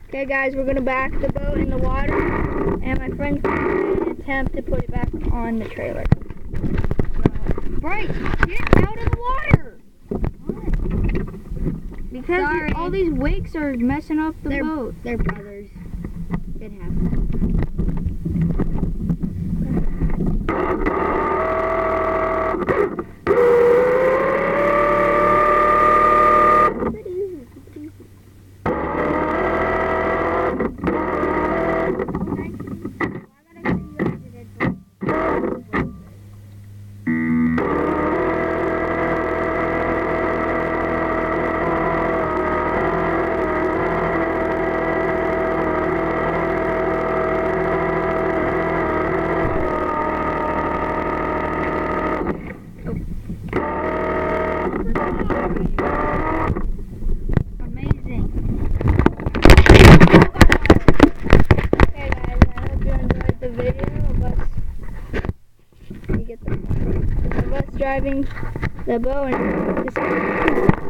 Okay guys, we're gonna back the boat in the water, and my friend's gonna attempt to put it back on the trailer. Bryce, get out of the water! Because Sorry. all these wakes are messing up the boat. They're brothers. It happens. Amazing. Okay guys, I hope you enjoyed the video of us. Of us driving the boat and